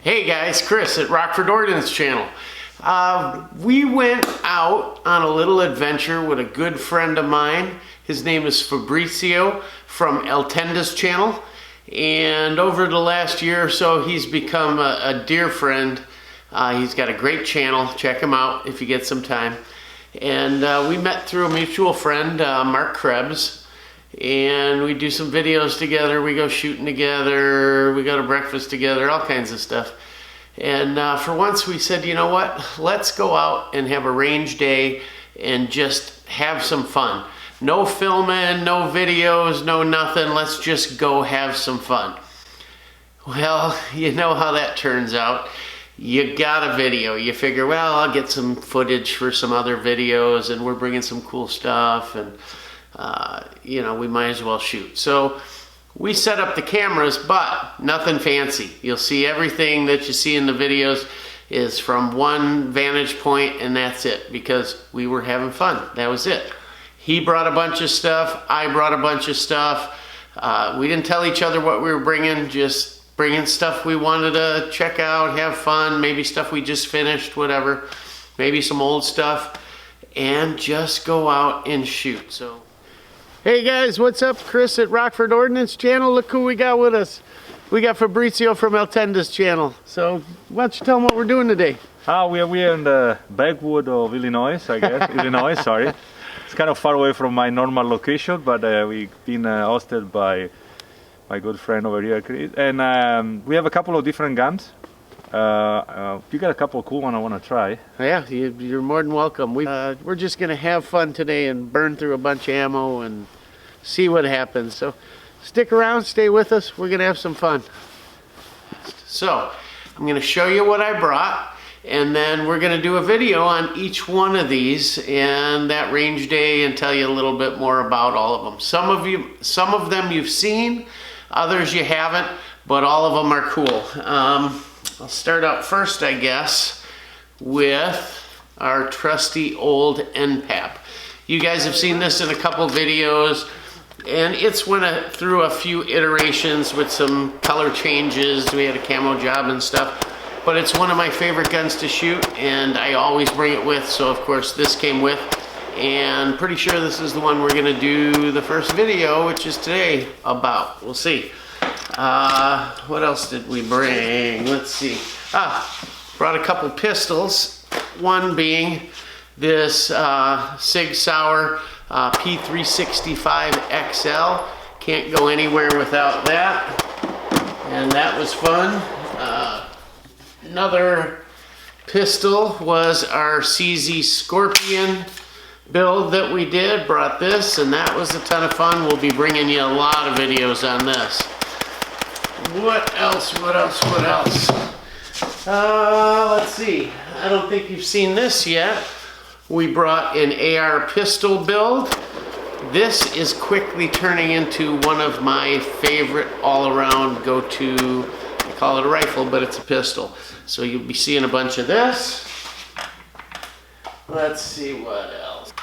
Hey guys, Chris at Rockford Ordnance Channel. We went out on a little adventure with a good friend of mine. His name is FABRIZIO from Tenda'S channel. And over the last year or so, he's become a dear friend. He's got a great channel. Check him out if you get some time. And we met through a mutual friend, Mark Krebs. And we do some videos together, we go shooting together, we go to breakfast together, all kinds of stuff. And for once we said, you know what, let's go out and have a range day and just have some fun. No filming, no videos, no nothing, let's just go have some fun. Well, you know how that turns out. You got a video, you figure, well, I'll get some footage for some other videos and we're bringing some cool stuff and you know, we might as well shoot. So we set up the cameras, but nothing fancy. You'll see everything that you see in the videos is from one vantage point and that's it, because we were having fun. That was it. He brought a bunch of stuff, I brought a bunch of stuff. We didn't tell each other what we were bringing, just bringing stuff we wanted to check out, have fun, maybe stuff we just finished, whatever, maybe some old stuff, and just go out and shoot. So hey guys, what's up? Chris at Rockford Ordnance Channel. Look who we got with us. We got FABRIZIO from Tenda'S channel. So why don't you tell them what we're doing today? We are in the backwood of Illinois, I guess. Illinois, sorry. It's kind of far away from my normal location, but we've been hosted by my good friend over here, Chris. And we have a couple of different guns. You got a couple of cool ones I want to try. Yeah, you're more than welcome. We're just going to have fun today and burn through a bunch of ammo and see what happens. So stick around, stay with us. We're going to have some fun. So I'm going to show you what I brought, and then we're going to do a video on each one of these and that range day and tell you a little bit more about all of them. Some of them you've seen, others you haven't, but all of them are cool. I'll start out first, I guess, with our trusty old N-Pap. You guys have seen this in a couple videos, and it's went through a few iterations with some color changes. We had a camo job and stuff, but it's one of my favorite guns to shoot, and I always bring it with, so of course this came with, and pretty sure this is the one we're going to do the first video, which is today, about. We'll see. What else did we bring? Let's see. Brought a couple pistols. One being this Sig Sauer P365 XL. Can't go anywhere without that. And that was fun. Another pistol was our CZ Scorpion build that we did. Brought this, and that was a ton of fun. We'll be bringing you a lot of videos on this. What else? Let's see. I don't think you've seen this yet. We brought an AR pistol build. This is quickly turning into one of my favorite all-around go-to, I call it a rifle, but it's a pistol. So you'll be seeing a bunch of this. Let's see what else.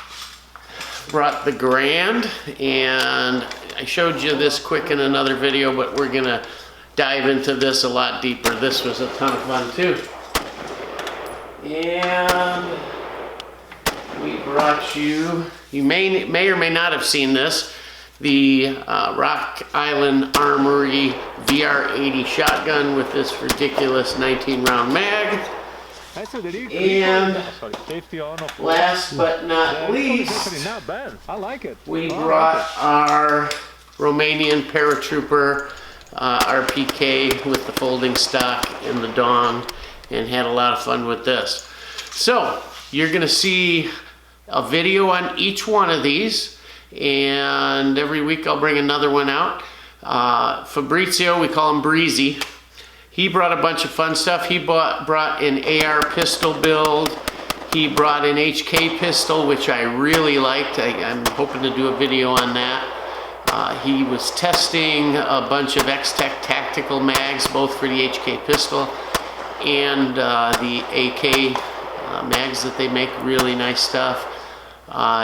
Brought the GARAND, and I showed you this quick in another video, but we're gonna dive into this a lot deeper. This was a ton of fun too. And we brought you may or may not have seen this, the Rock Island Armory VR80 shotgun with this ridiculous 19-round mag. And last but not least, not bad. I like it. We brought our Romanian paratrooper RPK with the folding stock and the dong, and had a lot of fun with this. So you're gonna see a video on each one of these, and every week I'll bring another one out. FABRIZIO, we call him BREEZY. He brought a bunch of fun stuff. He brought an AR pistol build. He brought an HK pistol, which I really liked. I'm hoping to do a video on that. He was testing a bunch of X-Tech tactical mags, both for the HK pistol and the AK mags that they make. Really nice stuff.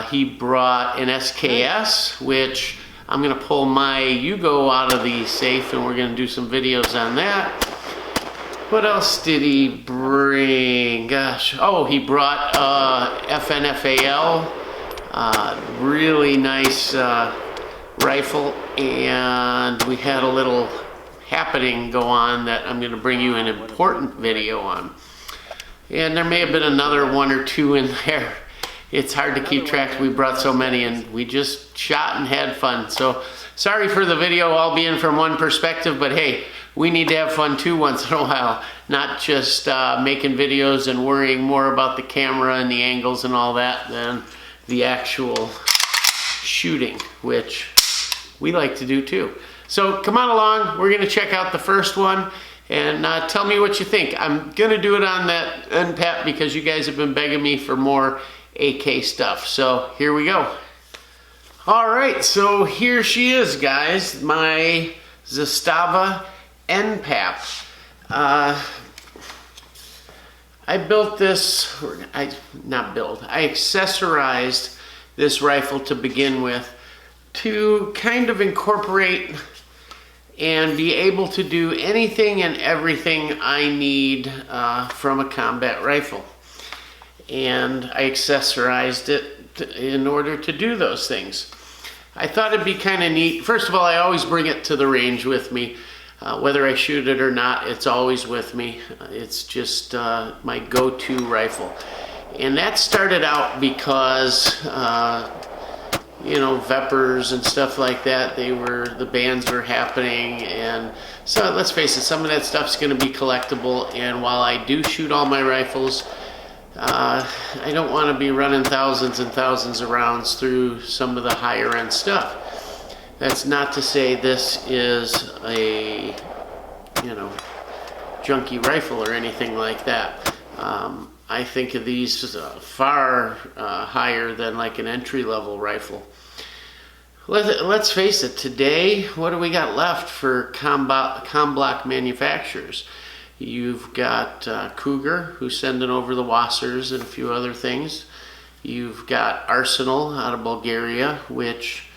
He brought an SKS, which I'm going to pull my Yugo out of the safe, and we're going to do some videos on that. What else did he bring? Gosh, oh, he brought FNFAL, really nice rifle, and we had a little happening go on that I'm going to bring you an important video on. And there may have been another one or two in there. It's hard to keep track. We brought so many and we just shot and had fun. So sorry for the video all being from one perspective, but hey, we need to have fun too once in a while. Not just making videos and worrying more about the camera and the angles and all that than the actual shooting, which we like to do too. So come on along, we're gonna check out the first one and tell me what you think. I'm gonna do it on that N-Pap because you guys have been begging me for more AK stuff. So here we go. All right, so here she is, guys, my Zastava N-Pap. I built this, I accessorized this rifle to begin with to kind of incorporate and be able to do anything and everything I need from a combat rifle. And I accessorized it in order to do those things. I thought it'd be kind of neat. First of all, I always bring it to the range with me. Whether I shoot it or not, it's always with me. It's just my go-to rifle. And that started out because you know, Vepers and stuff like that, the bans were happening, and so let's face it, some of that stuff's going to be collectible, and while I do shoot all my rifles, I don't want to be running thousands and thousands of rounds through some of the higher end stuff. That's not to say this is a, you know, junky rifle or anything like that. I think of these far higher than like an entry-level rifle. Let's face it, today, what do we got left for comblock manufacturers? You've got Cougar, who's sending over the Wassers and a few other things. You've got Arsenal out of Bulgaria, which,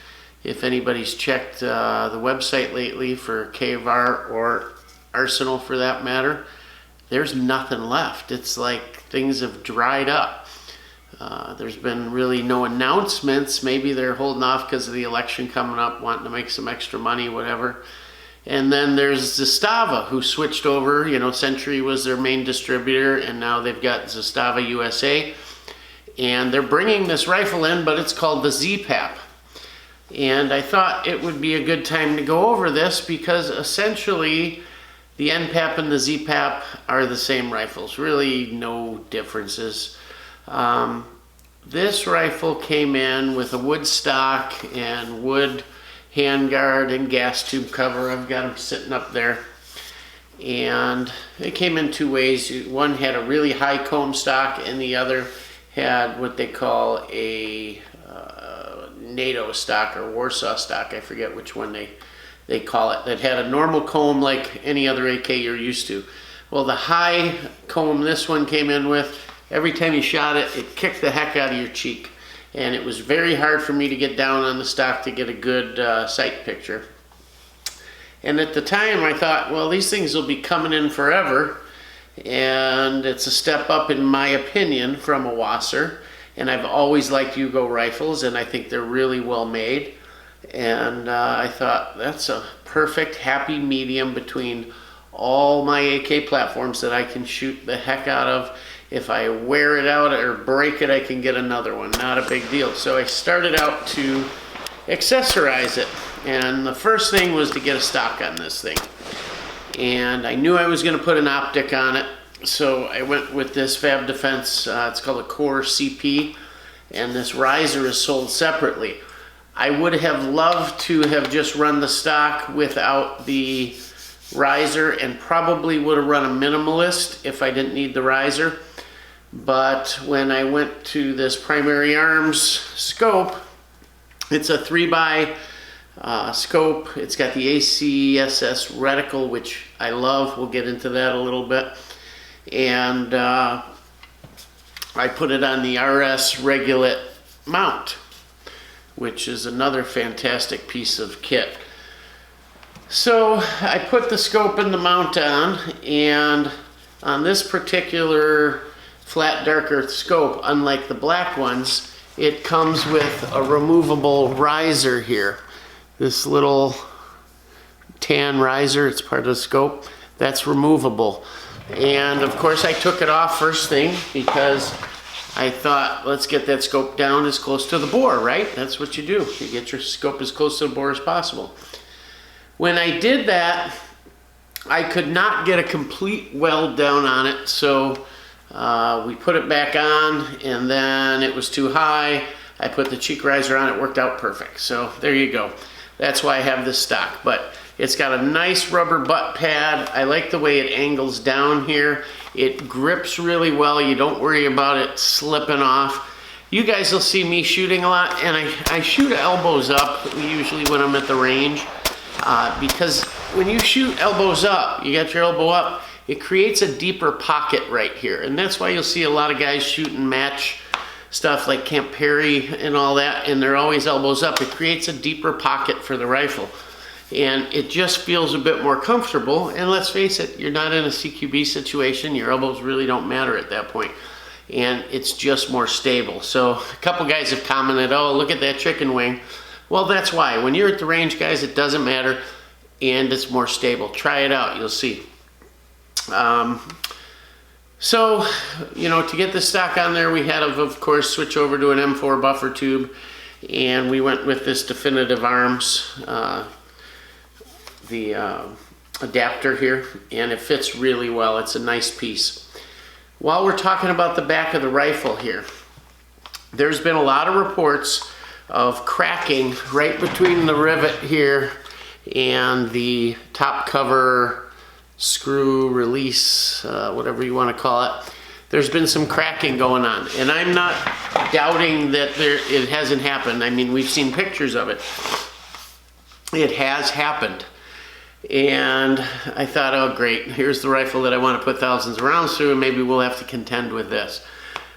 if anybody's checked the website lately for KVAR or Arsenal for that matter, there's nothing left. It's like things have dried up. There's been really no announcements. Maybe they're holding off because of the election coming up, wanting to make some extra money, whatever. And then there's Zastava, who switched over. You know, Century was their main distributor, and now they've got Zastava USA. And they're bringing this rifle in, but it's called the Z-Pap. And I thought it would be a good time to go over this because essentially the N-Pap and the Z-Pap are the same rifles. Really no differences. This rifle came in with a wood stock and wood handguard and gas tube cover. I've got them sitting up there. And it came in two ways. One had a really high comb stock and the other had what they call a NATO stock or Warsaw stock. I forget which one they call it. That had a normal comb like any other AK you're used to. Well, the high comb this one came in with, every time you shot it, it kicked the heck out of your cheek. And it was very hard for me to get down on the stock to get a good sight picture. And at the time I thought, well, these things will be coming in forever. And it's a step up in my opinion from a Wasser. And I've always liked Yugo rifles and I think they're really well made. And I thought that's a perfect happy medium between all my AK platforms that I can shoot the heck out of. If I wear it out or break it, I can get another one. Not a big deal. So I started out to accessorize it. And the first thing was to get a stock on this thing. And I knew I was going to put an optic on it. So I went with this Fab Defense. It's called a Core CP. And this riser is sold separately. I would have loved to have just run the stock without the riser and probably would have run a minimalist if I didn't need the riser. But when I went to this Primary Arms scope, it's a 3x scope. It's got the ACSS reticle, which I love. We'll get into that a little bit. And I put it on the RS Regulate mount, which is another fantastic piece of kit. So I put the scope and the mount on, and on this particular flat dark earth scope, unlike the black ones, it comes with a removable riser here. This little tan riser, it's part of the scope, that's removable. And of course I took it off first thing because I thought, let's get that scope down as close to the bore, right? That's what you do. You get your scope as close to the bore as possible. When I did that, I could not get a complete weld down on it, so we put it back on, and then it was too high. I put the cheek riser on, it worked out perfect. So there you go. That's why I have this stock, but it's got a nice rubber butt pad. I like the way it angles down here. It grips really well. You don't worry about it slipping off. You guys will see me shooting a lot, and I shoot elbows up usually when I'm at the range. Because when you shoot elbows up, you got your elbow up, it creates a deeper pocket right here. And that's why you'll see a lot of guys shooting match stuff like Camp Perry and all that, and they're always elbows up. It creates a deeper pocket for the rifle. And it just feels a bit more comfortable. And let's face it, you're not in a CQB situation. Your elbows really don't matter at that point. And it's just more stable. So a couple guys have commented, oh, look at that chicken wing. Well, that's why. When you're at the range, guys, it doesn't matter, and it's more stable. Try it out, you'll see. So, you know, to get the stock on there, we had to, of course, switch over to an M4 buffer tube, and we went with this Definitive Arms, the adapter here, and it fits really well. It's a nice piece. While we're talking about the back of the rifle here, there's been a lot of reports of cracking right between the rivet here and the top cover screw release, whatever you want to call it. There's been some cracking going on, and I'm not doubting that it hasn't happened. I mean, we've seen pictures of it. It has happened. And I thought, oh great, here's the rifle that I want to put thousands of rounds through, and maybe we'll have to contend with this.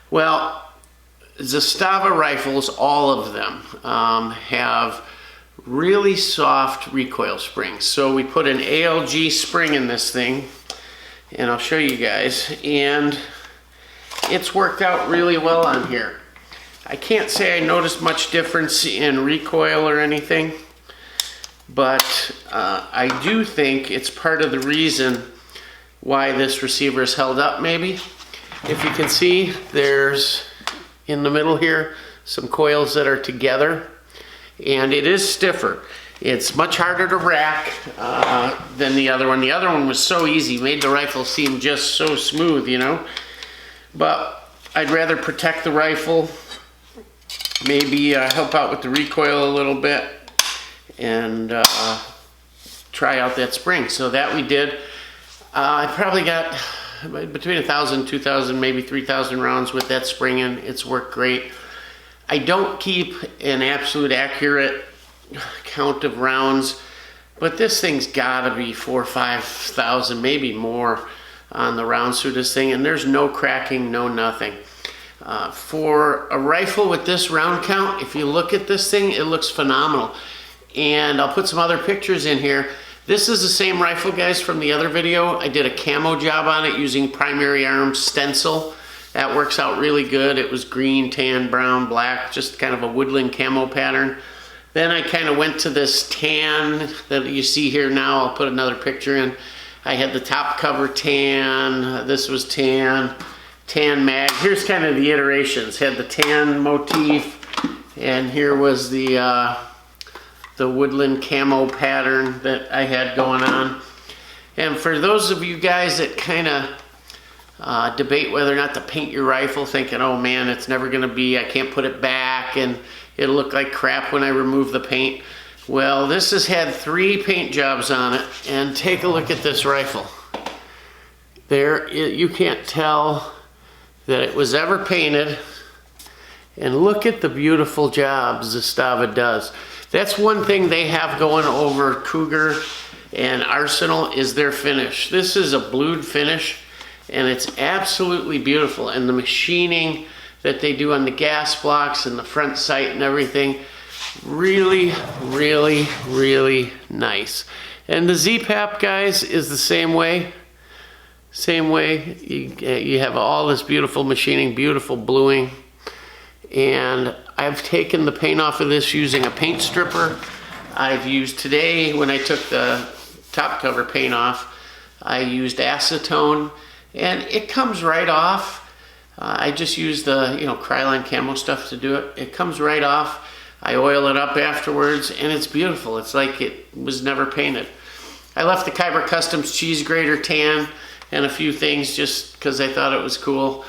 Well, Zastava rifles, all of them, have really soft recoil springs. So we put an ALG spring in this thing, and I'll show you guys, and it's worked out really well on here. I can't say I noticed much difference in recoil or anything, but I do think it's part of the reason why this receiver is held up, maybe. If you can see, there's in the middle here some coils that are together, and it is stiffer. It's much harder to rack than the other one. The other one was so easy, made the rifle seem just so smooth, you know. But I'd rather protect the rifle, maybe help out with the recoil a little bit, and try out that spring. So that we did. I probably got between 1,000, 2,000, maybe 3,000 rounds with that spring in. It's worked great. I don't keep an absolute accurate count of rounds, but this thing's gotta be 4,000 or 5,000, maybe more on the rounds through this thing, and there's no cracking, no nothing. For a rifle with this round count, if you look at this thing, it looks phenomenal. And I'll put some other pictures in here. This is the same rifle, guys, from the other video. I did a camo job on it using primary arms stencil. That works out really good. It was green, tan, brown, black, just kind of a woodland camo pattern. Then I kind of went to this tan that you see here now. I'll put another picture in. I had the top cover tan, this was tan, tan mag. Here's kind of the iterations. Had the tan motif, and here was the woodland camo pattern that I had going on. And for those of you guys that kind of debate whether or not to paint your rifle, thinking, oh man, it's never gonna be, I can't put it back and it'll look like crap when I remove the paint. Well, this has had 3 paint jobs on it, and take a look at this rifle. There, you can't tell that it was ever painted, and look at the beautiful job Zastava does. That's one thing they have going over Cougar and Arsenal is their finish. This is a blued finish, and it's absolutely beautiful. And the machining that they do on the gas blocks and the front sight and everything, really, really, really nice. And the Z-Pap, guys, is the same way. Same way. You have all this beautiful machining, beautiful bluing. And I've taken the paint off of this using a paint stripper. I've used today, when I took the top cover paint off, I used acetone, and it comes right off. I just use the Krylon camo stuff to do it. It comes right off. I oil it up afterwards, and it's beautiful. It's like it was never painted. I left the Kyber Customs cheese grater tan and a few things just because I thought it was cool.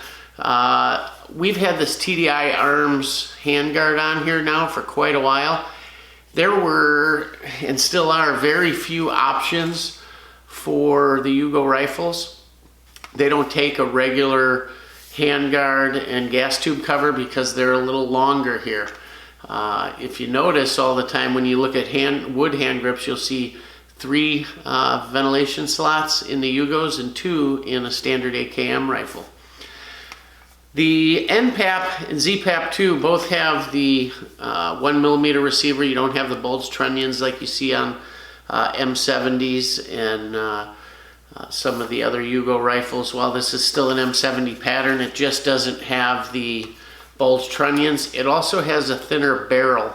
We've had this TDI Arms handguard on here now for quite a while. There were, and still are, very few options for the Yugo rifles. They don't take a regular handguard and gas tube cover because they're a little longer here. If you notice all the time when you look at wood hand grips, you'll see 3 ventilation slots in the Yugos and 2 in a standard AKM rifle. The N-Pap and Z-Pap 2 both have the 1mm receiver. You don't have the bulge trunnions like you see on M70s and some of the other Yugo rifles. While this is still an M70 pattern, it just doesn't have the bulge trunnions. It also has a thinner barrel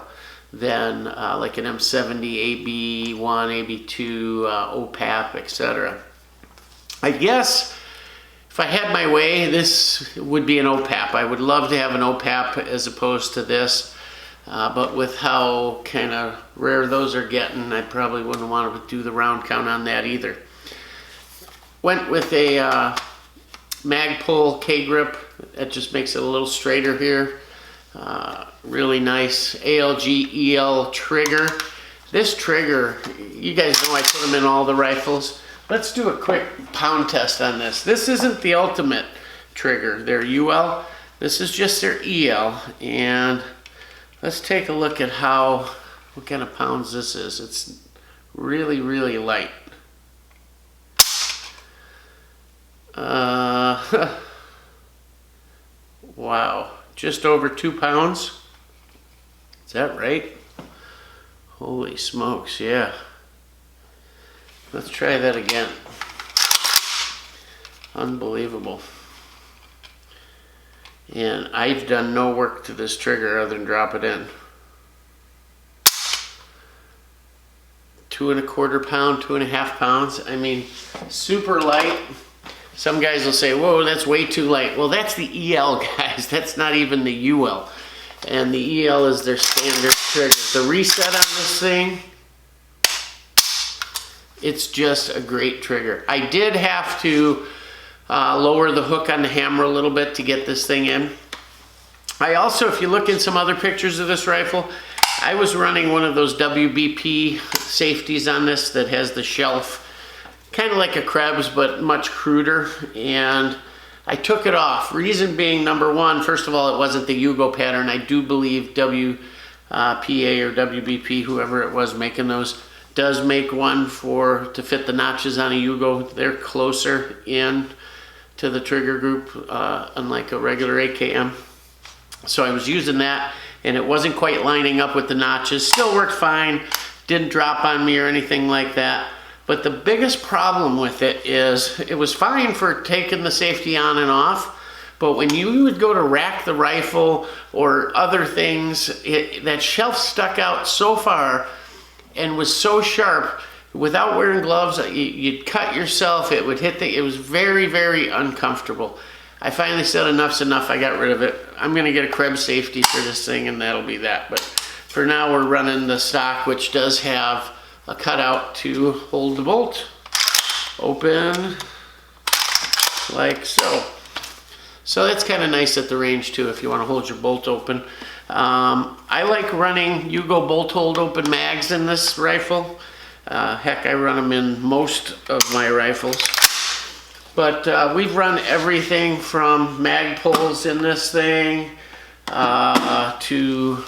than like an M70 AB1, AB2, OPAP, etc. I guess if I had my way, this would be an OPAP. I would love to have an OPAP as opposed to this, but with how kind of rare those are getting, I probably wouldn't want to do the round count on that either. Went with a Magpul K-grip. That just makes it a little straighter here. Really nice ALG EL trigger. This trigger, you guys know I put them in all the rifles. Let's do a quick pound test on this. This isn't the ultimate trigger, their UL. This is just their EL. And let's take a look at what kind of pounds this is. It's really, really light. Wow, just over 2 pounds. Is that right? Holy smokes, yeah. Let's try that again. Unbelievable. And I've done no work to this trigger other than drop it in. 2 1/4 pound, 2 1/2 pounds. I mean, super light. Some guys will say, whoa, that's way too light. Well, that's the EL, guys. That's not even the UL. And the EL is their standard trigger. The reset on this thing, it's just a great trigger. I did have to lower the hook on the hammer a little bit to get this thing in. I also, if you look in some other pictures of this rifle, I was running one of those WBP safeties on this that has the shelf, kind of like a Krebs, but much cruder, and I took it off. Reason being, number one, first of all, it wasn't the Yugo pattern. I do believe WPA or WBP, whoever it was making those, does make one to fit the notches on a Yugo. They're closer in to the trigger group, unlike a regular AKM. So I was using that, and it wasn't quite lining up with the notches. Still worked fine, didn't drop on me or anything like that. But the biggest problem with it is it was fine for taking the safety on and off, but when you would go to rack the rifle or other things, that shelf stuck out so far and was so sharp. Without wearing gloves, you'd cut yourself, it would hit it was very, very uncomfortable. I finally said enough's enough, I got rid of it. I'm gonna get a Krebs safety for this thing and that'll be that. But for now we're running the stock, which does have a cutout to hold the bolt open like so. So that's kind of nice at the range too if you want to hold your bolt open. I like running Yugo bolt hold open mags in this rifle. Heck, I run them in most of my rifles. But we've run everything from mag pulls in this thing to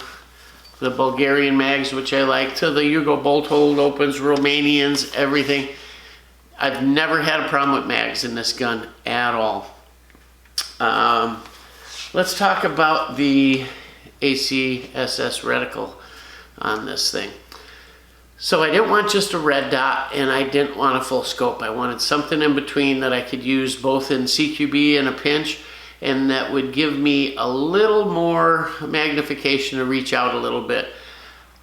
the Bulgarian mags, which I like, to the Yugo bolt hold opens, Romanians, everything. I've never had a problem with mags in this gun at all. Let's talk about the ACSS reticle on this thing. So I didn't want just a red dot, and I didn't want a full scope. I wanted something in between that I could use both in CQB and a pinch, and that would give me a little more magnification to reach out a little bit.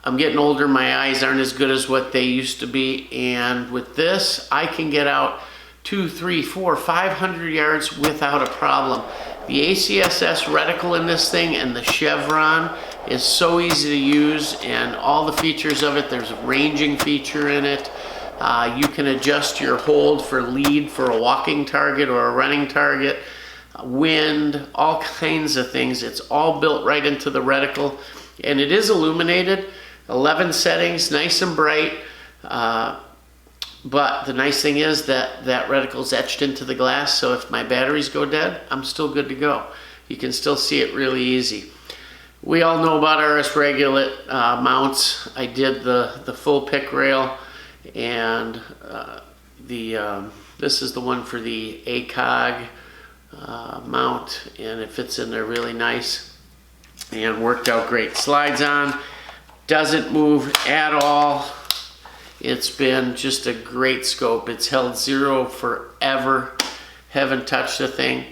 I'm getting older, my eyes aren't as good as what they used to be, and with this, I can get out 200, 300, 400, 500 yards without a problem. The ACSS reticle in this thing and the chevron is so easy to use, and all the features of it. There's a ranging feature in it. You can adjust your hold for lead for a walking target or a running target, wind, all kinds of things. It's all built right into the reticle, and it is illuminated. 11 settings, nice and bright. But the nice thing is that that reticle's etched into the glass, so if my batteries go dead, I'm still good to go. You can still see it really easy. We all know about RS Regulate mounts. I did the full pick rail, and this is the one for the ACOG mount, and it fits in there really nice and worked out great. Slides on, doesn't move at all. It's been just a great scope. It's held zero forever. Haven't touched the thing.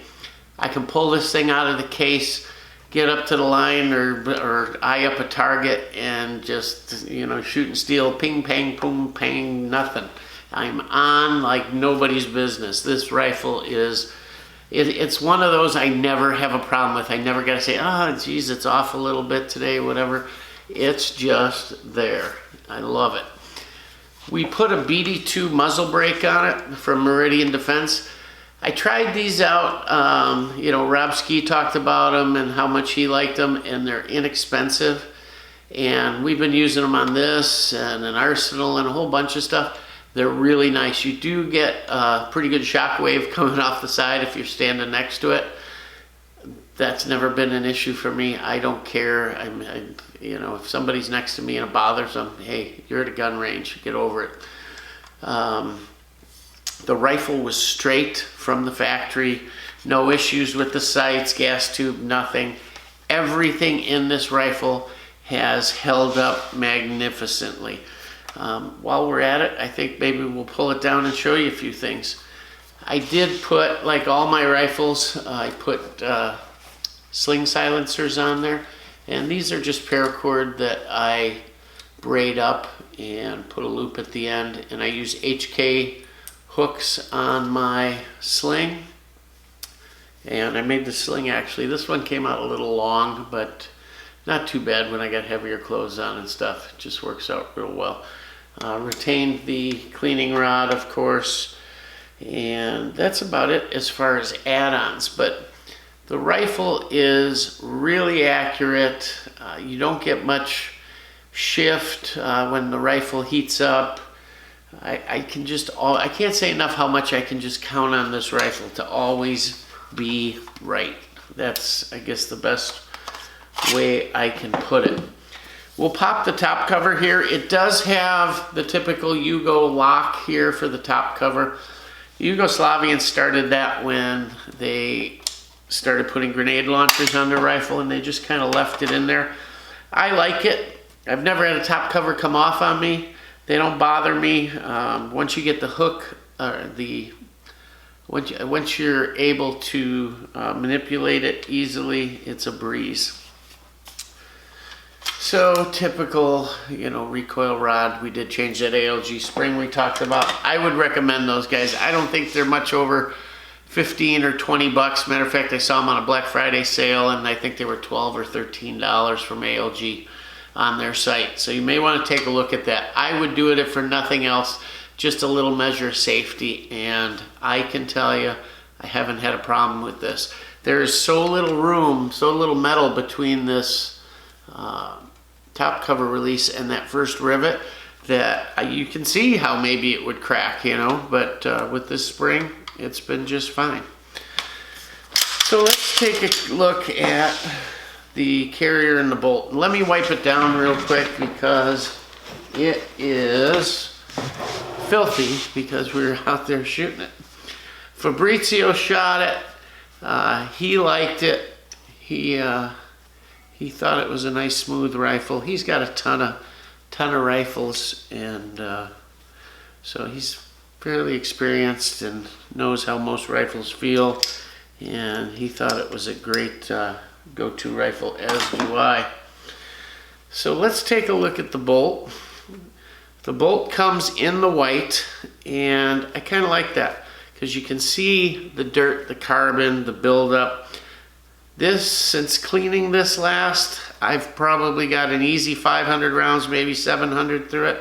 I can pull this thing out of the case, get up to the line or eye up a target, and just, you know, shoot and steal, ping, pang, boom, pang, nothing. I'm on like nobody's business. This rifle is, it's one of those I never have a problem with. I never got to say, oh, geez, it's off a little bit today, whatever. It's just there. I love it. We put a BD2 muzzle brake on it from Meridian Defense. I tried these out. You know, Rob Ski talked about them and how much he liked them, and they're inexpensive. And we've been using them on this and an Arsenal and a whole bunch of stuff. They're really nice. You do get a pretty good shock wave coming off the side if you're standing next to it. That's never been an issue for me. I don't care. You know, if somebody's next to me and it bothers them, hey, you're at a gun range, get over it. The rifle was straight from the factory, no issues with the sights, gas tube, nothing. Everything in this rifle has held up magnificently. While we're at it, I think maybe we'll pull it down and show you a few things. I did put, like all my rifles, I put sling silencers on there, and these are just paracord that I braid up and put a loop at the end, and I use HK hooks on my sling, and I made the sling, actually this one came out a little long, but not too bad when I got heavier clothes on and stuff. It just works out real well. Retained the cleaning rod, of course, and that's about it as far as add-ons. But the rifle is really accurate. You don't get much shift when the rifle heats up. I can't say enough how much I can just count on this rifle to always be right. That's, I guess, the best way I can put it. We'll pop the top cover here. It does have the typical Yugo lock here for the top cover. Yugoslavians started that when they started putting grenade launchers on their rifle, and they just kind of left it in there. I like it. I've never had a top cover come off on me. They don't bother me. Once you get the hook, once you're able to manipulate it easily, it's a breeze. So typical, you know, recoil rod. We did change that ALG spring we talked about. I would recommend those guys. I don't think they're much over 15 or 20 bucks. Matter of fact, I saw them on a Black Friday sale, and I think they were $12 or $13 from ALG on their site. So you may want to take a look at that. I would do it if for nothing else, just a little measure of safety, and I can tell you, I haven't had a problem with this. There is so little room, so little metal between this top cover release and that first rivet that you can see how maybe it would crack, you know, but with this spring, it's been just fine. So let's take a look at the carrier and the bolt. Let me wipe it down real quick because it is filthy because we were out there shooting it. Fabrizio shot it. He liked it. He thought it was a nice smooth rifle. He's got a ton of ton of rifles, and so he's fairly experienced and knows how most rifles feel, and he thought it was a great go-to rifle, as do I. So let's take a look at the bolt. The bolt comes in the white, and I kind of like that because you can see the dirt, the carbon, the buildup. This, since cleaning this last, I've probably got an easy 500 rounds, maybe 700 through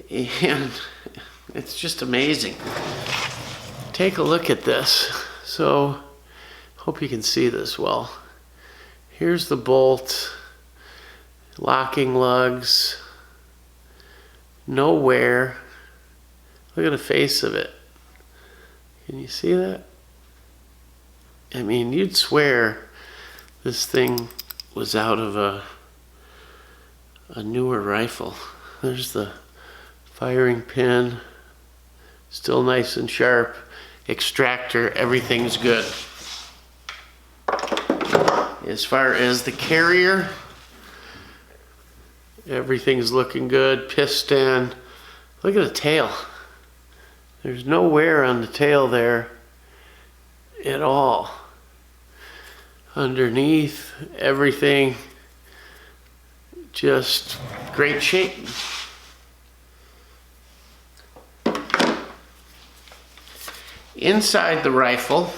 it, and it's just amazing. Take a look at this. So, hope you can see this well. Here's the bolt, locking lugs. No wear. Look at the face of it. Can you see that? I mean, you'd swear this thing was out of a newer rifle. There's the firing pin, still nice and sharp. Extractor, everything's good. As far as the carrier, everything's looking good. Piston. Look at the tail. There's no wear on the tail there at all. Underneath, everything just great shape. Inside the rifle,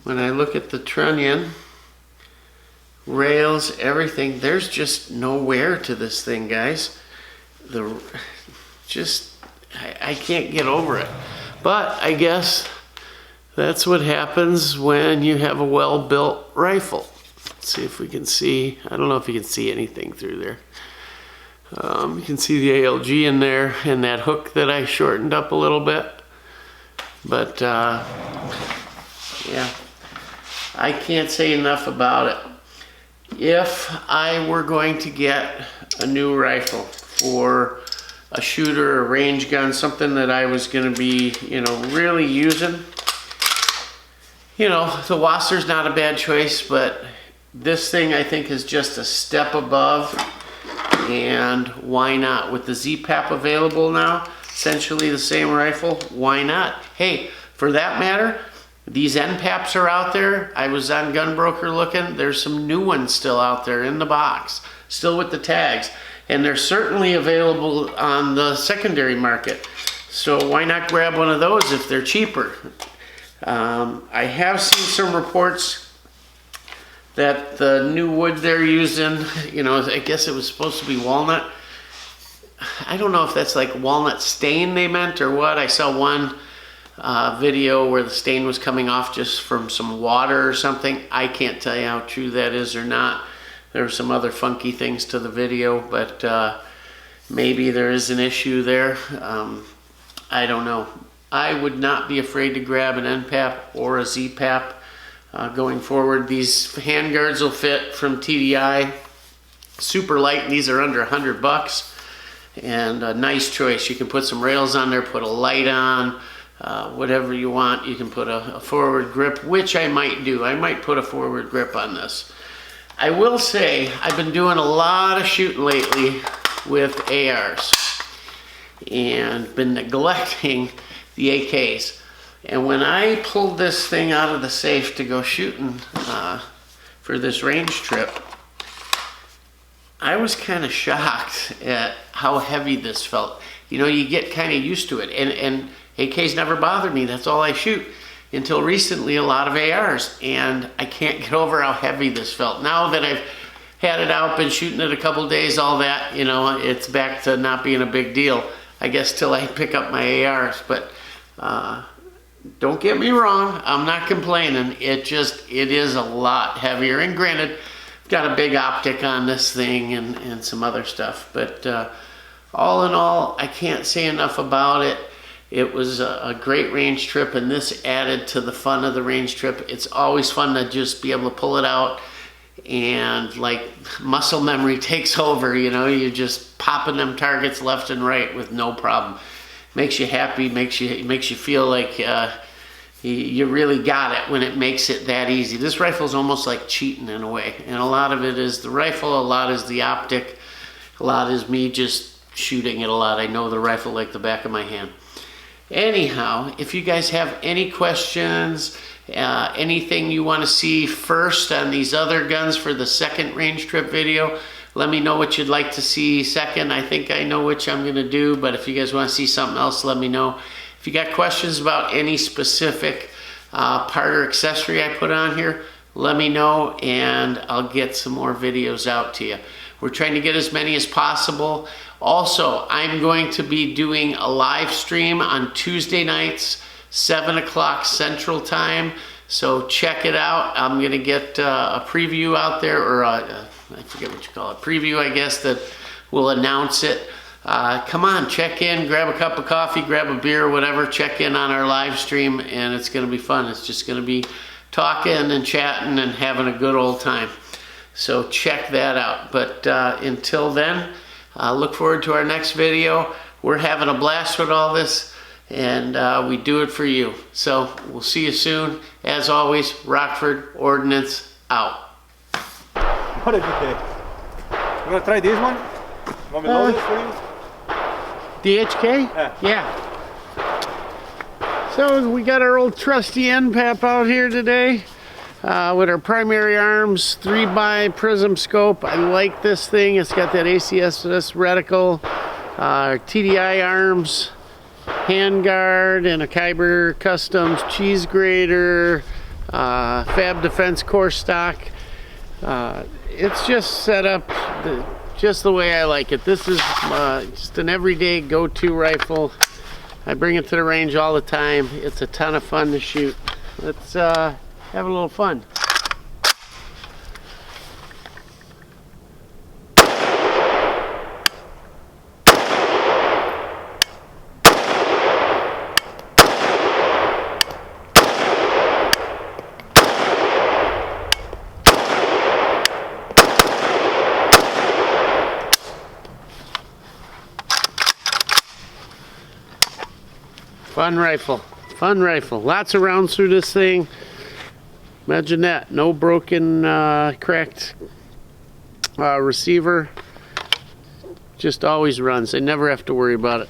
when I look at the trunnion, rails, everything, there's just no wear to this thing, guys. I can't get over it. But I guess that's what happens when you have a well-built rifle. Let's see if we can see. I don't know if you can see anything through there. You can see the ALG in there and that hook that I shortened up a little bit. But yeah, I can't say enough about it. If I were going to get a new rifle for a shooter, a range gun, something that I was going to be, really using, the Wasser's not a bad choice, but this thing I think is just a step above. And why not? With the Z-Pap available now, essentially the same rifle, why not? Hey, for that matter, these N-Paps are out there. I was on Gunbroker looking. There's some new ones still out there in the box, still with the tags. And they're certainly available on the secondary market. So why not grab one of those if they're cheaper? I have seen some reports that the new wood they're using, I guess it was supposed to be walnut. I don't know if that's like walnut stain they meant or what. I saw one video where the stain was coming off just from some water or something. I can't tell you how true that is or not. There were some other funky things to the video, but maybe there is an issue there. I don't know. I would not be afraid to grab an N-Pap or a Z-Pap. Going forward, these handguards will fit from TDI. Super light, and these are under $100. And a nice choice. You can put some rails on there, put a light on, whatever you want. You can put a forward grip, which I might do. I might put a forward grip on this. I will say, I've been doing a lot of shooting lately with ARs and been neglecting the AKs. And when I pulled this thing out of the safe to go shooting for this range trip, I was kind of shocked at how heavy this felt. You get kind of used to it. And AKs never bothered me. That's all I shoot. Until recently, a lot of ARs. And I can't get over how heavy this felt. Now that I've had it out, been shooting it a couple days, all that, it's back to not being a big deal. I guess till I pick up my ARs. But don't get me wrong, I'm not complaining. It is a lot heavier. And granted, I've got a big optic on this thing and some other stuff. But all in all, I can't say enough about it. It was a great range trip, and this added to the fun of the range trip. It's always fun to just be able to pull it out, and like muscle memory takes over, you're just popping them targets left and right with no problem. Makes you happy, makes you feel like you really got it when it makes it that easy. This rifle is almost like cheating in a way, and a lot of it is the rifle, a lot is the optic, a lot is me just shooting it a lot. I know the rifle like the back of my hand. Anyhow, if you guys have any questions, anything you want to see first on these other guns for the second range trip video, let me know what you'd like to see second. I think I know which I'm going to do, but if you guys want to see something else, let me know. If you got questions about any specific part or accessory I put on here, let me know and I'll get some more videos out to you. We're trying to get as many as possible. Also, I'm going to be doing a live stream on Tuesday nights, 7 o'clock Central Time. So check it out. I'm going to get a preview out there, or I forget what you call it, preview, I guess, that will announce it. Come on, check in, grab a cup of coffee, grab a beer, whatever, check in on our live stream, and it's going to be fun. It's just going to be talking and chatting and having a good old time. So check that out. But until then, look forward to our next video. We're having a blast with all this, and we do it for you. So we'll see you soon. As always, Rockford Ordnance out. What did you take? You want to try this one? Want me to load this for you? DHK? Yeah. So we got our old trusty N-Pap out here today with our primary arms, 3x prism scope. I like this thing. It's got that ACSS reticle, TDI arms, handguard, and a Kyber Customs cheese grater, Fab Defense core stock. It's just set up just the way I like it. This is just an everyday go-to rifle. I bring it to the range all the time. It's a ton of fun to shoot. Let's have a little fun. Fun rifle, fun rifle. Lots of rounds through this thing. Imagine that, no broken, cracked receiver. Just always runs. I never have to worry about it.